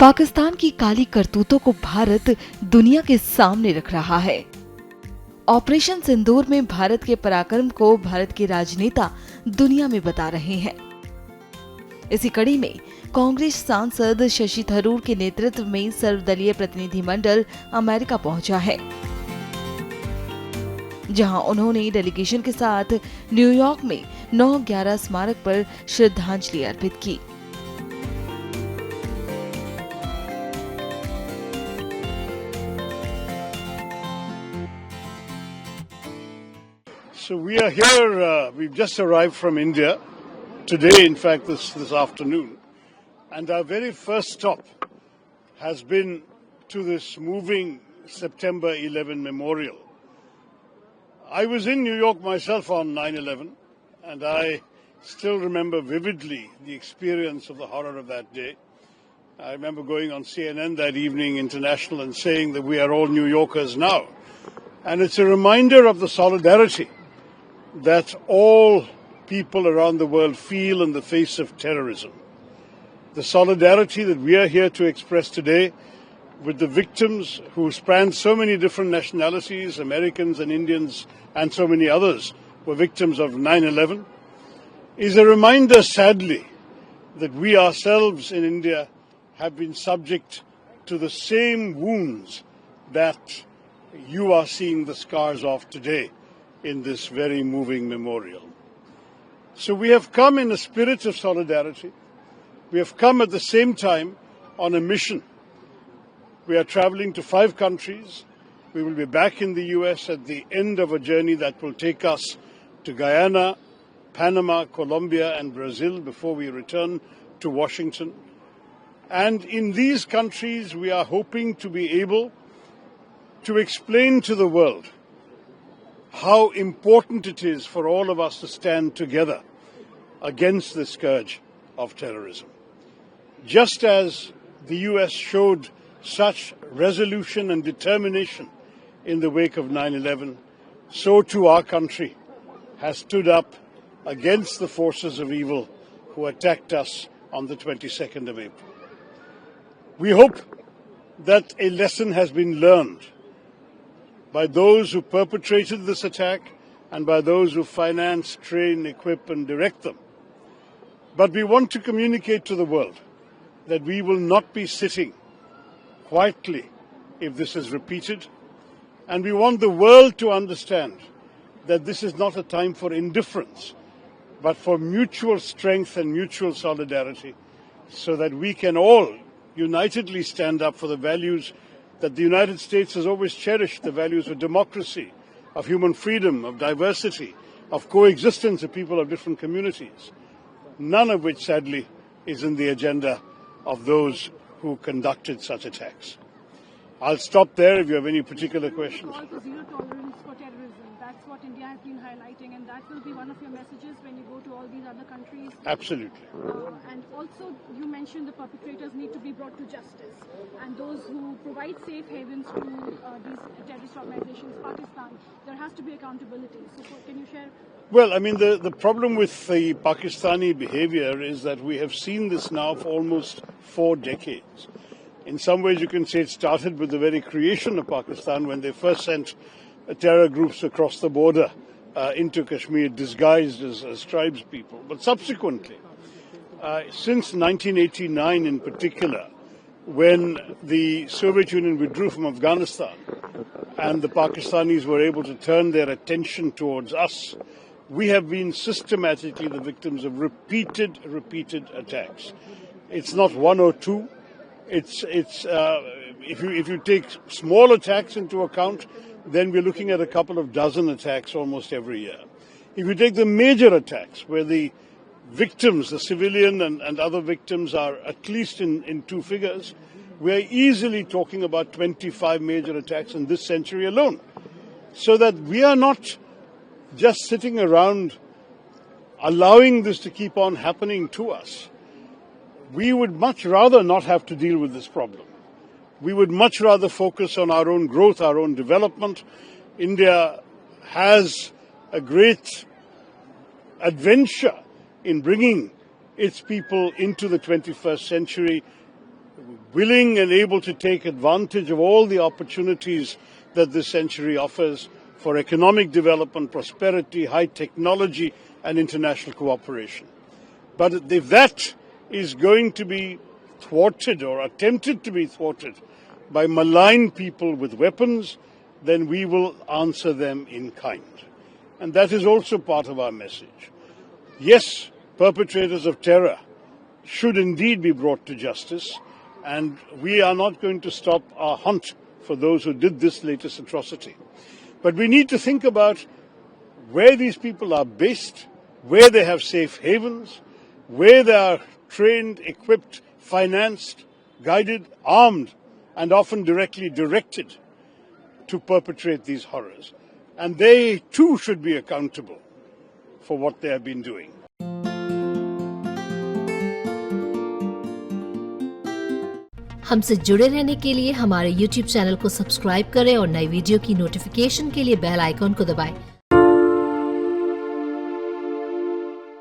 पाकिस्तान की काली करतूतों को भारत दुनिया के सामने रख रहा है। ऑपरेशन सिंदूर में भारत के पराक्रम को भारत के राजनेता दुनिया में बता रहे हैं। इसी कड़ी में कांग्रेस सांसद शशि थरूर के नेतृत्व में सर्वदलीय प्रतिनिधिमंडल अमेरिका पहुंचा है, जहां उन्होंने डेलीगेशन के साथ न्यूयॉर्क में 9/11 स्मारक पर श्रद्धांजलि अर्पित की। So we are here, we've just arrived from India, today in fact this afternoon, and our very first stop has been to this moving September 11 memorial. I was in New York myself on 9/11, and I still remember vividly the experience of the horror of that day. I remember going on CNN that evening, international, and saying that we are all New Yorkers now. And it's a reminder of the solidarity that all people around the world feel in the face of terrorism. The solidarity that we are here to express today with the victims who span so many different nationalities, Americans and Indians and so many others were victims of 9/11, is a reminder, sadly, that we ourselves in India have been subject to the same wounds that you are seeing the scars of today in this very moving memorial. So we have come in a spirit of solidarity. We have come at the same time on a mission. We are traveling to 5 countries. We will be back in the US at the end of a journey that will take us to Guyana, Panama, Colombia and Brazil before we return to Washington. And in these countries, we are hoping to be able to explain to the world how important it is for all of us to stand together against the scourge of terrorism. Just as the US showed such resolution and determination in the wake of 9/11, so too our country has stood up against the forces of evil who attacked us on the 22nd of April. We hope that a lesson has been learned by those who perpetrated this attack and by those who finance, train, equip and direct them. But we want to communicate to the world that we will not be sitting quietly if this is repeated, and we want the world to understand that this is not a time for indifference, but for mutual strength and mutual solidarity, so that we can all unitedly stand up for the values that the United States has always cherished, the values of democracy, of human freedom, of diversity, of coexistence of people of different communities, none of which, sadly, is in the agenda of those who conducted such attacks. I'll stop there if you have any particular questions. Call for zero tolerance for terrorism. That's what India has been highlighting, and that will be one of your messages when you go to all these other countries. Absolutely. And also, you mentioned the perpetrators need to be brought to justice, and those who provide safe havens to these terrorist organizations, Pakistan, there has to be accountability. So, can you share? Well, I mean, the problem with the Pakistani behavior is that we have seen this now for almost 4 decades. In some ways, you can say it started with the very creation of Pakistan when they first sent terror groups across the border into Kashmir, disguised as tribes people. But subsequently, since 1989 in particular, when the Soviet Union withdrew from Afghanistan and the Pakistanis were able to turn their attention towards us, we have been systematically the victims of repeated attacks. It's not 1 or 2. If you take small attacks into account, then we're looking at a couple of dozen attacks almost every year. If you take the major attacks, where the victims, the civilian and other victims, are at least in 2 figures, we're easily talking about 25 major attacks in this century alone. So that we are not just sitting around allowing this to keep on happening to us. We would much rather not have to deal with this problem. We would much rather focus on our own growth, our own development. India has a great adventure in bringing its people into the 21st century, willing and able to take advantage of all the opportunities that this century offers for economic development, prosperity, high technology, and international cooperation. But if that is going to be thwarted or attempted to be thwarted by malign people with weapons, then we will answer them in kind. And that is also part of our message. Yes, perpetrators of terror should indeed be brought to justice, and we are not going to stop our hunt for those who did this latest atrocity. But we need to think about where these people are based, where they have safe havens, where they are trained, equipped, financed, guided, armed, and often directly directed to perpetrate these horrors. And they too should be accountable for what they have been doing. हमसे जुड़े रहने के लिए हमारे YouTube channel को subscribe करें और नई वीडियो की नोटिफिकेशन के लिए बेल आइकॉन को दबाएं।